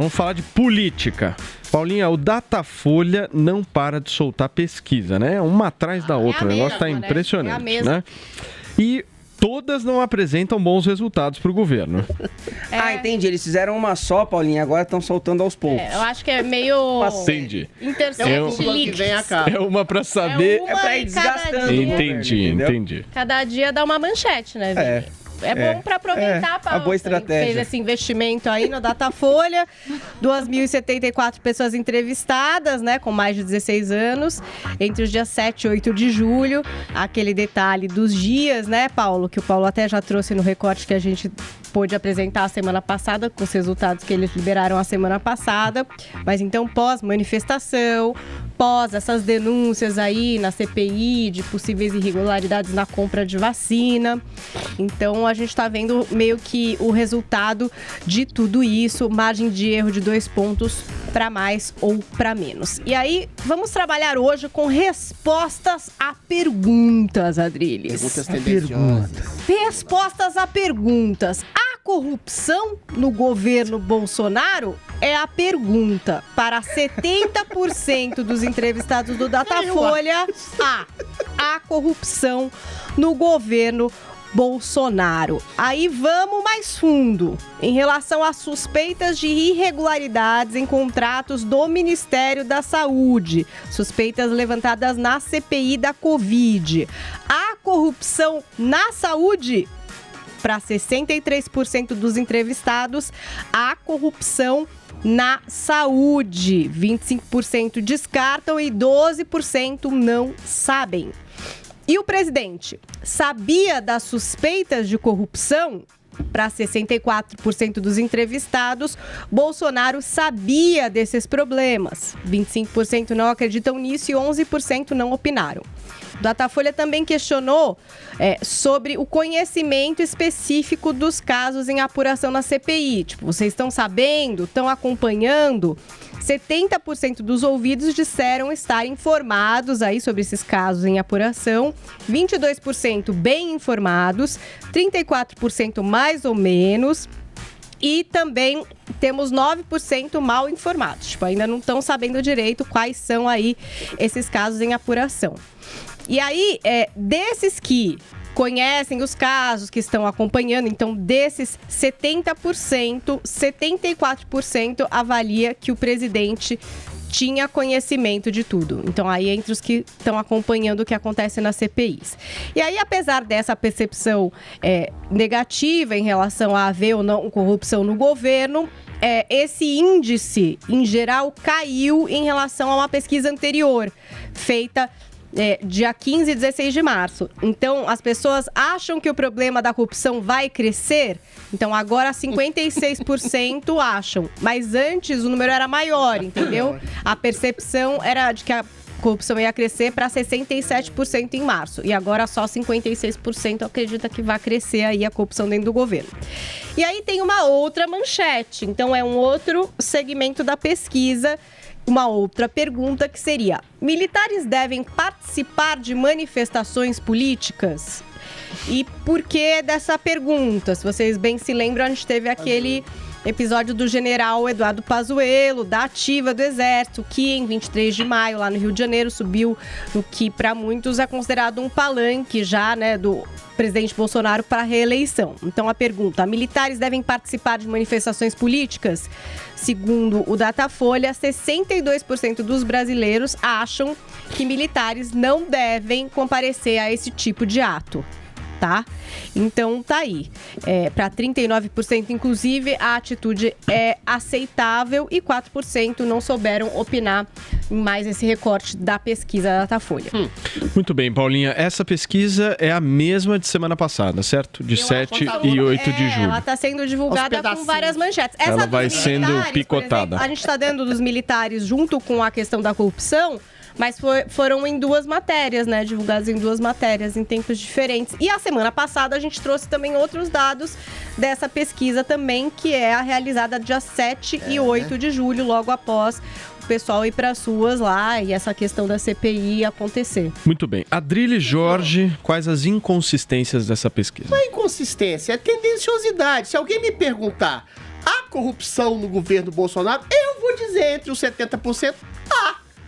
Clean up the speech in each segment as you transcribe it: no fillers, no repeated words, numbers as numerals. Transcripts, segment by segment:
Vamos falar de política. Paulinha, o Datafolha não para de soltar pesquisa, né? Uma atrás da outra. O negócio está impressionante, né? E todas não apresentam bons resultados para o governo. Ah, entendi. Eles fizeram uma só, Paulinha, agora estão soltando aos poucos. Eu acho que é meio... Entendi. Intercept leaks. É uma para saber... É para ir desgastando. Entendi. Cada dia dá uma manchete, né, Vini? É bom para aproveitar, Paulo. A boa estratégia. Fez esse investimento aí no Datafolha. 2.074 pessoas entrevistadas, né, com mais de 16 anos, entre os dias 7 e 8 de julho. Aquele detalhe dos dias, né, Paulo, que o Paulo até já trouxe no recorte que a gente pôde apresentar a semana passada, com os resultados que eles liberaram a semana passada. Mas então, pós-manifestação, pós essas denúncias aí na CPI de possíveis irregularidades na compra de vacina. Então, a gente está vendo meio que o resultado de tudo isso, margem de erro de 2 pontos para mais ou para menos. E aí, vamos trabalhar hoje com respostas a perguntas, Adriles. Perguntas tendenciosas. Respostas a perguntas. A corrupção no governo Bolsonaro é a pergunta para 70% dos entrevistados do Datafolha. A corrupção no governo Bolsonaro. Aí vamos mais fundo. Em relação às suspeitas de irregularidades em contratos do Ministério da Saúde, suspeitas levantadas na CPI da Covid. A corrupção na saúde, para 63% dos entrevistados, a corrupção na saúde. 25% descartam e 12% não sabem. E o presidente sabia das suspeitas de corrupção? Para 64% dos entrevistados, Bolsonaro sabia desses problemas. 25% não acreditam nisso e 11% não opinaram. O Datafolha também questionou sobre o conhecimento específico dos casos em apuração na CPI. Tipo, vocês estão sabendo, estão acompanhando? 70% dos ouvidos disseram estar informados aí sobre esses casos em apuração, 22% bem informados, 34% mais ou menos, e também temos 9% mal informados. Tipo, ainda não estão sabendo direito quais são aí esses casos em apuração. E aí, desses que conhecem os casos, que estão acompanhando, então desses 70%, 74% avalia que o presidente tinha conhecimento de tudo. Então aí entre os que estão acompanhando o que acontece nas CPIs. E aí, apesar dessa percepção negativa em relação a haver ou não corrupção no governo, esse índice, em geral, caiu em relação a uma pesquisa anterior, feita dia 15 e 16 de março. Então, as pessoas acham que o problema da corrupção vai crescer. Então, agora 56% acham. Mas antes o número era maior, entendeu? A percepção era de que a corrupção ia crescer para 67% em março. E agora só 56% acredita que vai crescer aí a corrupção dentro do governo. E aí tem uma outra manchete. Então, é um outro segmento da pesquisa. Uma outra pergunta que seria: militares devem participar de manifestações políticas? E por que dessa pergunta? Se vocês bem se lembram, a gente teve aquele episódio do general Eduardo Pazuello, da ativa do Exército, que em 23 de maio, lá no Rio de Janeiro, subiu no que para muitos é considerado um palanque já, né, do presidente Bolsonaro para a reeleição. Então a pergunta: militares devem participar de manifestações políticas? Segundo o Datafolha, 62% dos brasileiros acham que militares não devem comparecer a esse tipo de ato. Tá? Então tá aí. Para 39%, inclusive, a atitude é aceitável e 4% não souberam opinar em mais esse recorte da pesquisa da Datafolha. Muito bem, Paulinha. Essa pesquisa é a mesma de semana passada, certo? De 7 e 8 de julho. Ela está sendo divulgada com várias manchetes. Ela vai sendo picotada. Exemplo, a gente está dando dos militares junto com a questão da corrupção, mas foram em 2 matérias, né? Divulgadas em 2 matérias, em tempos diferentes. E a semana passada a gente trouxe também outros dados dessa pesquisa também, que é a realizada dia 7 e 8 de julho, logo após o pessoal ir para as ruas lá e essa questão da CPI acontecer. Muito bem. Adriles Jorge, quais as inconsistências dessa pesquisa? Não é inconsistência, é tendenciosidade. Se alguém me perguntar: a corrupção no governo Bolsonaro? Eu vou dizer entre os 70%,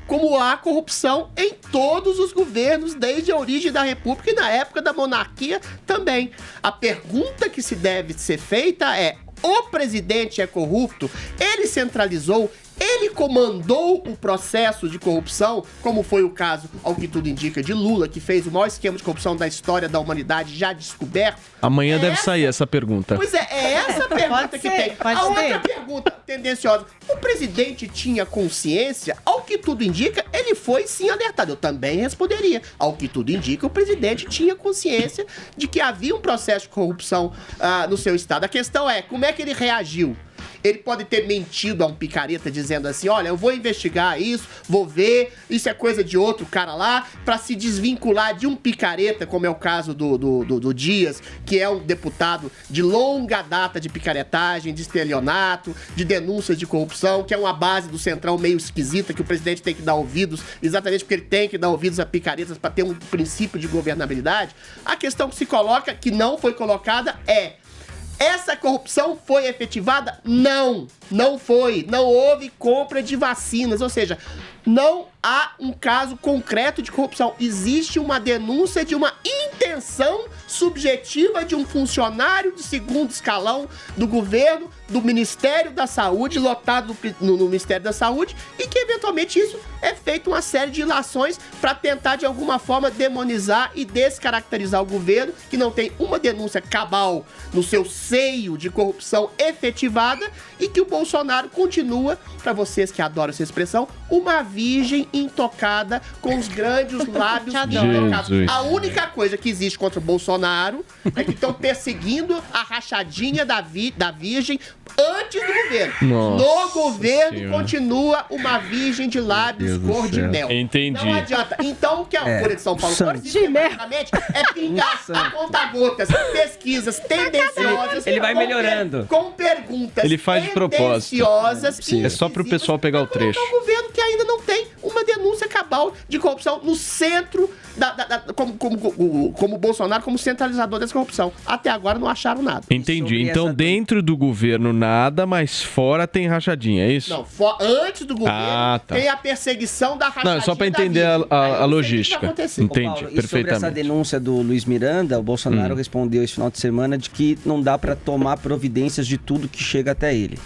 como há corrupção em todos os governos, desde a origem da República e na época da monarquia também. A pergunta que se deve ser feita é: o presidente é corrupto? Ele centralizou? Ele comandou o processo de corrupção, como foi o caso, ao que tudo indica, de Lula, que fez o maior esquema de corrupção da história da humanidade já descoberto? Amanhã deve sair essa pergunta. Pois é essa pergunta que tem. A outra pergunta tendenciosa: o presidente tinha consciência? Ao que tudo indica, ele foi sim alertado. Eu também responderia. Ao que tudo indica, o presidente tinha consciência de que havia um processo de corrupção no seu estado. A questão é, como é que ele reagiu? Ele pode ter mentido a um picareta dizendo assim: olha, eu vou investigar isso, vou ver, isso é coisa de outro cara lá, pra se desvincular de um picareta, como é o caso do Dias, que é um deputado de longa data de picaretagem, de estelionato, de denúncias de corrupção, que é uma base do Centrão meio esquisita, que o presidente tem que dar ouvidos, exatamente porque ele tem que dar ouvidos a picaretas para ter um princípio de governabilidade. A questão que se coloca, que não foi colocada, é: essa corrupção foi efetivada? Não foi. Não houve compra de vacinas. Ou seja, não há um caso concreto de corrupção. Existe uma denúncia de uma intenção subjetiva de um funcionário de segundo escalão do governo, do Ministério da Saúde, lotado no Ministério da Saúde, e que eventualmente isso é feito uma série de ilações para tentar de alguma forma demonizar e descaracterizar o governo, que não tem uma denúncia cabal no seu seio de corrupção efetivada, e que o Bolsonaro continua, para vocês que adoram essa expressão, uma virgem intocada com os grandes lábios intocados. A única coisa que existe contra o Bolsonaro é que estão perseguindo a rachadinha da virgem antes do governo. No governo continua uma virgem de lábios cor de mel. Entendi. Não adianta. Então o que a Folha de São Paulo faz é pingar a conta-gotas, pesquisas tendenciosas. Ele vai melhorando. Com perguntas. Ele faz de propósito. É só pro pessoal pegar o trecho. É um governo que ainda não tem uma denúncia cabal de corrupção no centro como Bolsonaro, como centralizador dessa corrupção. Até agora não acharam nada. Entendi. Então dentro do governo nada, mas fora tem rachadinha, é isso? Não, antes do governo tem a perseguição da rachadinha. Não, só para entender a logística. Entendi, Paulo, perfeitamente. sobre essa denúncia do Luiz Miranda, o Bolsonaro respondeu esse final de semana de que não dá para tomar providências de tudo que chega até ele.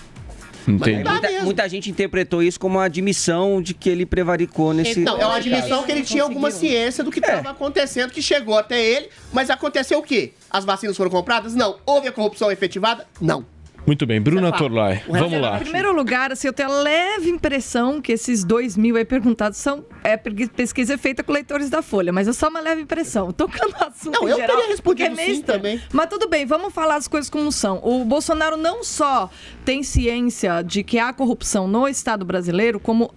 Entendi. Muita gente interpretou isso como uma admissão de que ele prevaricou nesse... Não, é uma admissão que ele tinha alguma ciência do que estava acontecendo, que chegou até ele, mas aconteceu o quê? As vacinas foram compradas? Não. Houve a corrupção efetivada? Não. Muito bem, Bruna Torlai, vamos lá. Em primeiro lugar, assim, eu tenho a leve impressão que esses 2.000 aí perguntados pesquisa feita com leitores da Folha, mas é só uma leve impressão. Tocando no assunto em geral. Não, eu teria respondido sim também. Mas tudo bem, vamos falar as coisas como são. O Bolsonaro não só tem ciência de que há corrupção no Estado brasileiro, como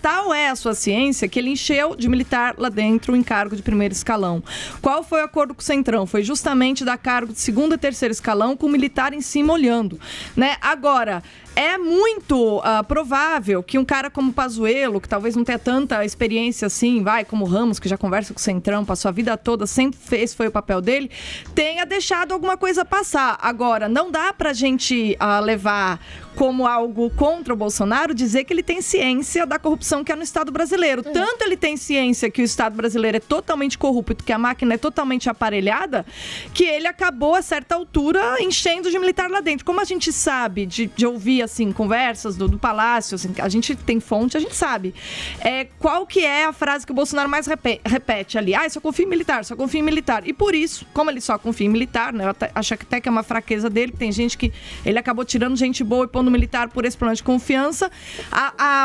tal é a sua ciência que ele encheu de militar lá dentro o encargo de primeiro escalão. Qual foi o acordo com o Centrão? Foi justamente dar cargo de segundo e terceiro escalão com o militar em cima olhando, né? Agora, é muito provável que um cara como Pazuello, que talvez não tenha tanta experiência assim, como Ramos, que já conversa com o Centrão, passou a vida toda, sempre foi o papel dele, tenha deixado alguma coisa passar. Agora, não dá pra gente levar como algo contra o Bolsonaro dizer que ele tem ciência da corrupção que é no Estado brasileiro. Tanto ele tem ciência que o Estado brasileiro é totalmente corrupto, que a máquina é totalmente aparelhada, que ele acabou, a certa altura, enchendo de militar lá dentro. Como a gente sabe de ouvir assim, conversas do Palácio, assim, a gente tem fonte, a gente sabe. Qual que é a frase que o Bolsonaro mais repete ali? Só confia em militar, só confia em militar. E por isso, como ele só confia em militar, né, eu acho até que é uma fraqueza dele, tem gente que ele acabou tirando gente boa e pondo militar por esse problema de confiança.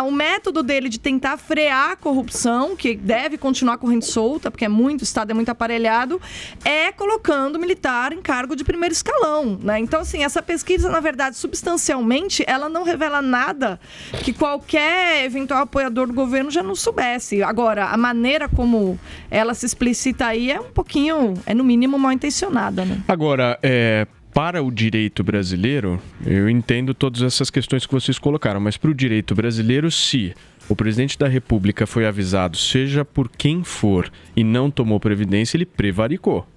O método dele de tentar frear a corrupção, que deve continuar correndo solta, porque o Estado é muito aparelhado, é colocando militar em cargo de primeiro escalão, né? Então, assim, essa pesquisa, na verdade, substancialmente, ela não revela nada que qualquer eventual apoiador do governo já não soubesse. Agora, a maneira como ela se explicita aí é um pouquinho, no mínimo, mal intencionada, né? Agora, para o direito brasileiro, eu entendo todas essas questões que vocês colocaram, mas para o direito brasileiro, se o presidente da República foi avisado, seja por quem for, e não tomou previdência, ele prevaricou.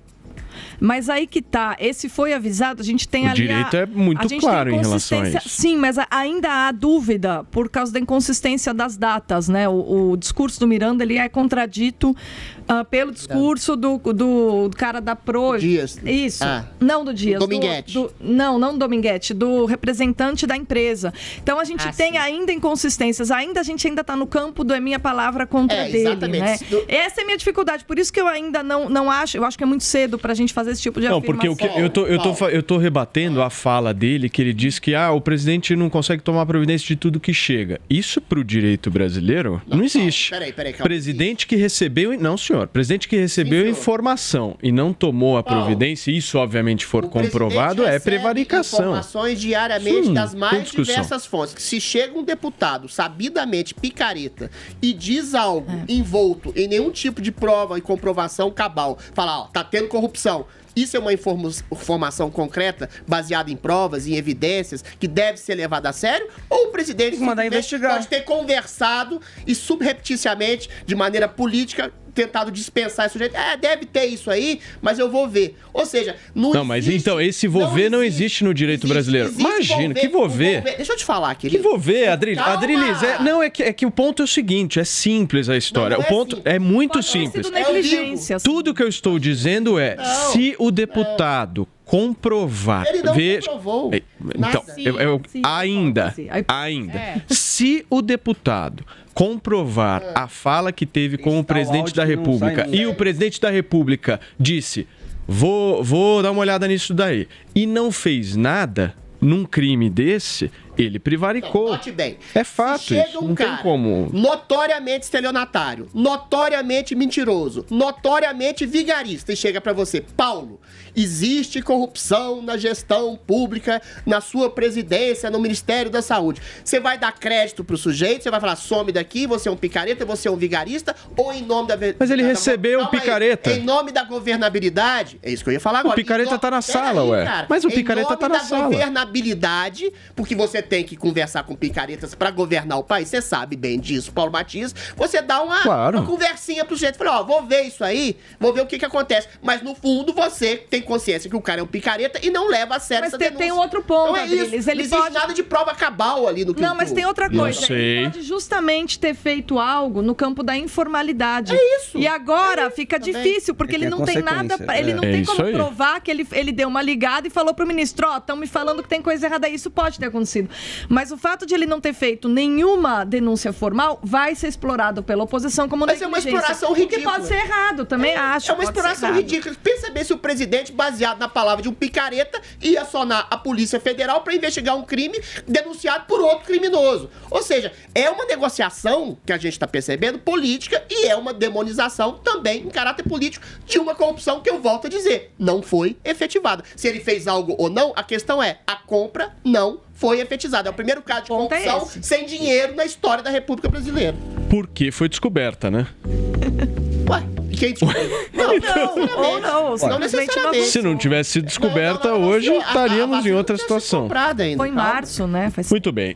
Mas aí que tá, esse foi avisado, a gente tem ali... O direito é muito claro em relação a isso. Sim, mas ainda há dúvida por causa da inconsistência das datas, né? O discurso do Miranda, ele é contradito pelo discurso do cara da Pro... Dias. Isso. Não do Dias. Dominguete. Não do Dominguete, do representante da empresa. Então a gente tem ainda inconsistências, a gente ainda está no campo do é minha palavra contra dele, exatamente. Né? Essa é a minha dificuldade, por isso que eu ainda não acho, eu acho que é muito cedo para a gente fazer esse tipo de afirmação. Não, porque eu tô rebatendo a fala dele, que ele diz que o presidente não consegue tomar providência de tudo que chega. Isso pro direito brasileiro não existe. Peraí, Presidente que recebeu... Não, senhor. Presidente que recebeu informação e não tomou a providência, e isso obviamente for comprovado, é prevaricação. Informações diariamente das mais diversas fontes. Se chega um deputado sabidamente picareta e diz algo envolto em nenhum tipo de prova e comprovação cabal, fala, tá tendo corrupção. Isso é uma informação concreta, baseada em provas, em evidências, que deve ser levada a sério? Ou o presidente pode ter conversado e subrepticiamente, de maneira política, tentado dispensar esse sujeito? Deve ter isso aí, mas eu vou ver. Ou seja, mas então, esse vou ver não existe no direito brasileiro. Imagina, que vou ver. Deixa eu te falar, querido. Que vou ver, Adriles. É que o ponto é o seguinte, é simples a história. O ponto é muito simples. Tudo que eu estou dizendo é, se o deputado comprovar... Ele não comprovou. Então, ainda, se o deputado comprovar a fala que teve com o presidente da República e o presidente da República disse, vou dar uma olhada nisso daí, e não fez nada num crime desse, ele prevaricou. Note bem. É fato isso, não tem como... notoriamente estelionatário, notoriamente mentiroso, notoriamente vigarista, e chega pra você, Paulo, existe corrupção na gestão pública, na sua presidência, no Ministério da Saúde. Você vai dar crédito pro sujeito, você vai falar, some daqui, você é um picareta, você é um vigarista, ou em nome da... Mas ele recebeu o picareta. Em nome da governabilidade, é isso que eu ia falar agora. O picareta tá na sala, ué. Mas o picareta tá na sala. Em nome da governabilidade, porque você tem que conversar com picaretas pra governar o país, você sabe bem disso, Paulo Matias, você dá uma conversinha pro sujeito, fala, vou ver isso aí, vou ver o que acontece, mas no fundo você tem consciência que o cara é um picareta e não leva a sério essa denúncia. Tem outro ponto, não é isso, não existe nada de prova cabal ali no que... Não, mas tem outra coisa, ele pode justamente ter feito algo no campo da informalidade. É isso. E agora fica difícil, porque ele não tem nada, ele não tem como provar que ele deu uma ligada e falou pro ministro, estão me falando que tem coisa errada aí, isso pode ter acontecido. Mas o fato de ele não ter feito nenhuma denúncia formal vai ser explorado pela oposição como negligência. Mas é uma exploração ridícula. Que pode ser errado, também acho. É uma exploração ridícula. Pensa bem se o presidente, baseado na palavra de um picareta, ia acionar a Polícia Federal para investigar um crime denunciado por outro criminoso. Ou seja, é uma negociação, que a gente está percebendo, política, e é uma demonização também em caráter político de uma corrupção que eu volto a dizer, não foi efetivada. Se ele fez algo ou não, a questão é, a compra não foi efetizada. É o primeiro caso de corrupção sem dinheiro na história da República Brasileira. Porque foi descoberta, né? Ué, quem descobriu? Não necessariamente. Se não tivesse sido descoberta, hoje estaríamos em outra situação. Foi em março, né? Muito bem.